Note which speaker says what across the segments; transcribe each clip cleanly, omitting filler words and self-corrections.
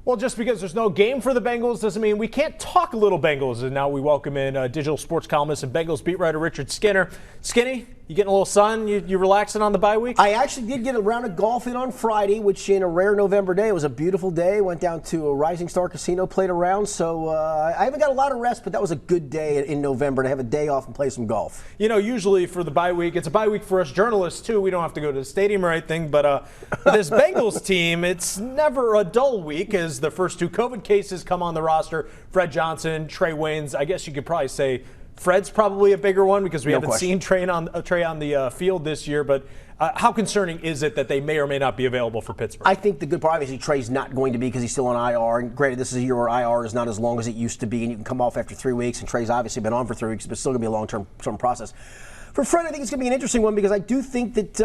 Speaker 1: Well, just because there's no game for the Bengals doesn't mean we can't talk a little Bengals. And now we welcome in digital sports columnist and Bengals beat writer Richard Skinner. Skinny, you getting a little sun? You relaxing on the bye week?
Speaker 2: I actually did get a round of golf in on Friday, which in a rare November day, it was a beautiful day. Went down to a Rising Star Casino, played around. So I haven't got a lot of rest, but that was a good day in November to have a day off and play some golf.
Speaker 1: You know, usually for the bye week, it's a bye week for us journalists too. We don't have to go to the stadium or anything. But for this Bengals team, it's never a dull week as the first two COVID cases come on the roster. Fred Johnson, Trey Waynes. I guess you could probably say Fred's probably a bigger one because we haven't seen Trey on the field this year. But how concerning is it that they may or may not be available for Pittsburgh?
Speaker 2: I think the good part, obviously, Trey's not going to be because he's still on IR. And granted, this is a year where IR is not as long as it used to be, and you can come off after 3 weeks. And Trey's obviously been on for 3 weeks, but it's still going to be a long-term process. For Fred, I think it's going to be an interesting one because I do think that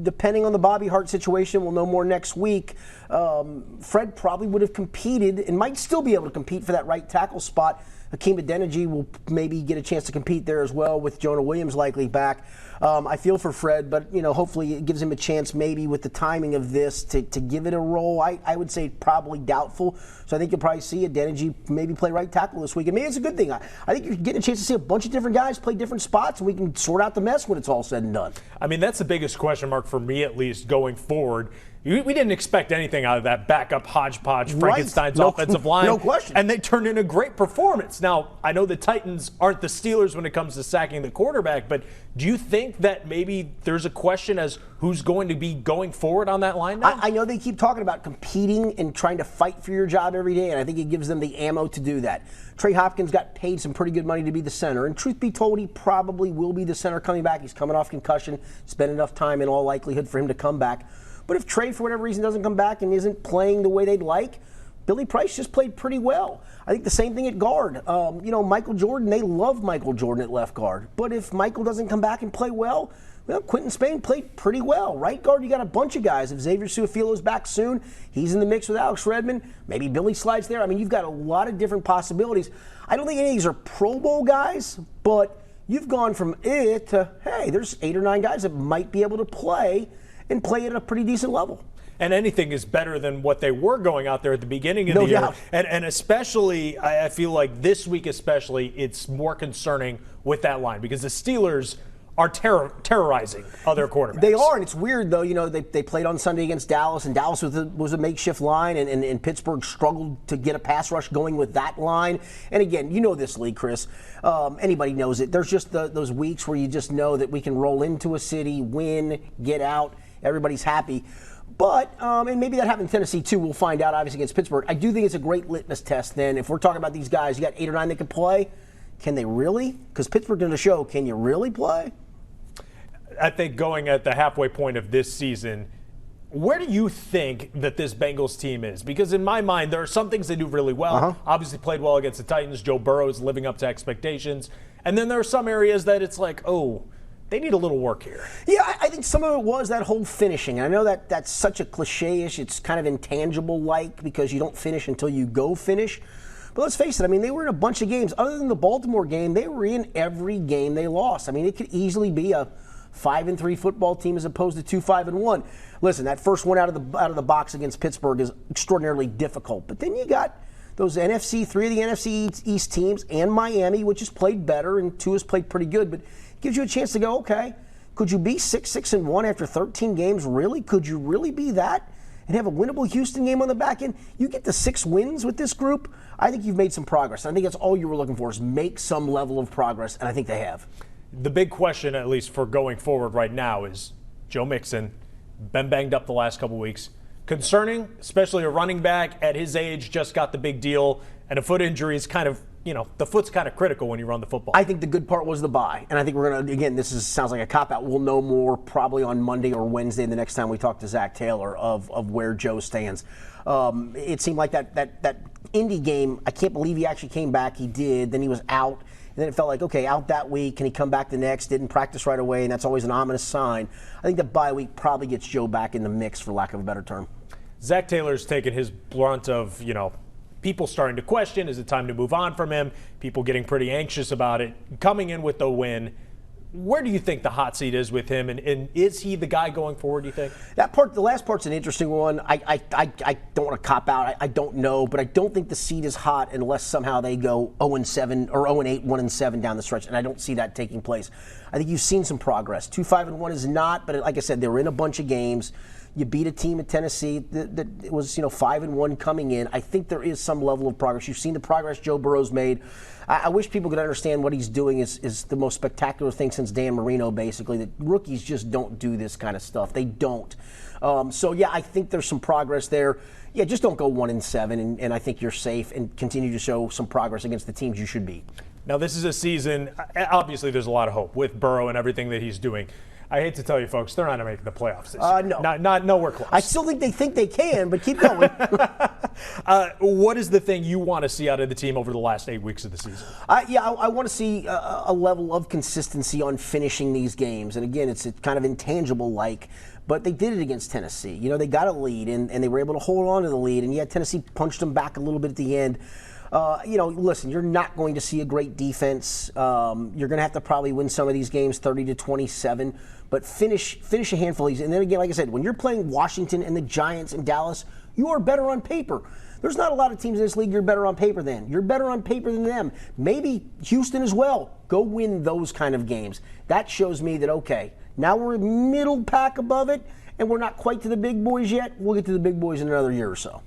Speaker 2: depending on the Bobby Hart situation, we'll know more next week. Fred probably would have competed and might still be able to compete for that right tackle spot. Hakeem Adeniji will maybe get a chance to compete there as well with Jonah Williams likely back. I feel for Fred, but hopefully it gives him a chance maybe with the timing of this to give it a roll. I would say probably doubtful. So I think you'll probably see Adeniji maybe play right tackle this week. And maybe it's a good thing. I think you're getting a chance to see a bunch of different guys play different spots, and we can sort out the mess when it's all said and done.
Speaker 1: I mean, that's the biggest question mark for me, at least, going forward. We didn't expect anything out of that backup hodgepodge Frankenstein's offensive line.
Speaker 2: No question.
Speaker 1: And they turned in a great performance. Now, I know the Titans aren't the Steelers when it comes to sacking the quarterback, but do you think that maybe there's a question as who's going to be going forward on that line now?
Speaker 2: I know they keep talking about competing and trying to fight for your job every day, and I think it gives them the ammo to do that. Trey Hopkins got paid some pretty good money to be the center, and truth be told, he probably will be the center coming back. He's coming off concussion, spent enough time in all likelihood for him to come back. But if Trey, for whatever reason, doesn't come back and isn't playing the way they'd like, Billy Price just played pretty well. I think the same thing at guard. Michael Jordan, they love Michael Jordan at left guard. But if Michael doesn't come back and play well, Quentin Spain played pretty well. Right guard, you got a bunch of guys. If Xavier Su'a-Filo's back soon, he's in the mix with Alex Redmond. Maybe Billy slides there. I mean, you've got a lot of different possibilities. I don't think any of these are Pro Bowl guys, but you've gone from to, hey, there's 8 or 9 guys that might be able to play and play at a pretty decent level.
Speaker 1: And anything is better than what they were going out there at the beginning of the year.
Speaker 2: Doubt.
Speaker 1: And especially, I feel like this week especially, it's more concerning with that line because the Steelers are terrorizing other quarterbacks.
Speaker 2: They are, and it's weird, though. They played on Sunday against Dallas, and Dallas was a makeshift line, and Pittsburgh struggled to get a pass rush going with that line. And again, you know this league, Chris. Anybody knows it. There's just those weeks where you just know that we can roll into a city, win, get out, everybody's happy. But, and maybe that happened in Tennessee too, we'll find out obviously against Pittsburgh. I do think it's a great litmus test then. If we're talking about these guys, you got 8 or 9 that can play, can they really? Because Pittsburgh did a show, can you really play?
Speaker 1: I think going at the halfway point of this season, where do you think that this Bengals team is? Because in my mind, there are some things they do really well. Obviously played well against the Titans. Joe Burrow is living up to expectations. And then there are some areas that it's like, oh, they need a little work here.
Speaker 2: Yeah, I think some of it was that whole finishing. And I know that that's such a cliche-ish, it's kind of intangible-like because you don't finish until you go finish. But let's face it, I mean, they were in a bunch of games. Other than the Baltimore game, they were in every game they lost. I mean, it could easily be a 5-3 football team as opposed to 2-5-1. Listen, that first one out of the box against Pittsburgh is extraordinarily difficult. But then you got those three of the NFC East teams and Miami, which has played better, and 2 has played pretty good. But it gives you a chance to go, okay, could you be 6-1 after 13 games? Really? Could you really be that? And have a winnable Houston game on the back end? You get to 6 wins with this group, I think you've made some progress. I think that's all you were looking for is make some level of progress, and I think they have.
Speaker 1: The big question, at least for going forward right now, is Joe Mixon, been banged up the last couple weeks. Concerning, especially a running back at his age, just got the big deal, and a foot injury is kind of, the foot's kind of critical when you run the football.
Speaker 2: I think the good part was the bye, and I think we're going to, again, sounds like a cop-out. We'll know more probably on Monday or Wednesday the next time we talk to Zach Taylor of where Joe stands. It seemed like that Indy game, I can't believe he actually came back. He did. Then he was out. And then it felt like, okay, out that week. Can he come back the next? Didn't practice right away, and that's always an ominous sign. I think the bye week probably gets Joe back in the mix, for lack of a better term.
Speaker 1: Zach Taylor's taken his blunt of, people starting to question, is it time to move on from him? People getting pretty anxious about it. Coming in with the win, Where do you think the hot seat is with him, and is he the guy going forward, do you think?
Speaker 2: The last part's an interesting one. I don't want to cop out. I don't know, but I don't think the seat is hot unless somehow they go 0-7 or 0-8, 1-7 down the stretch, and I don't see that taking place. I think you've seen some progress. 2-5-1 is not, but like I said, they were in a bunch of games. You beat a team at Tennessee that was 5-1 coming in. I think there is some level of progress. You've seen the progress Joe Burrow's made. I wish people could understand what he's doing is the most spectacular thing since Dan Marino, basically, that rookies just don't do this kind of stuff. They don't. I think there's some progress there. Yeah, just don't go 1-7, and I think you're safe and continue to show some progress against the teams you should beat.
Speaker 1: Now, this is a season, obviously there's a lot of hope with Burrow and everything that he's doing. I hate to tell you, folks, they're not going to make the playoffs this year.
Speaker 2: No.
Speaker 1: Not nowhere close.
Speaker 2: I still think they can, but keep going.
Speaker 1: What is the thing you want to see out of the team over the last 8 weeks of the season?
Speaker 2: I want to see a level of consistency on finishing these games. And again, it's kind of intangible-like, but they did it against Tennessee. They got a lead, and they were able to hold on to the lead. And yet Tennessee punched them back a little bit at the end. Listen, you're not going to see a great defense. You're going to have to probably win some of these games 30-27, but finish a handful of these. And then again, like I said, when you're playing Washington and the Giants and Dallas, you are better on paper. There's not a lot of teams in this league you're better on paper than. You're better on paper than them. Maybe Houston as well. Go win those kind of games. That shows me that, okay, now we're middle pack above it, and we're not quite to the big boys yet. We'll get to the big boys in another year or so.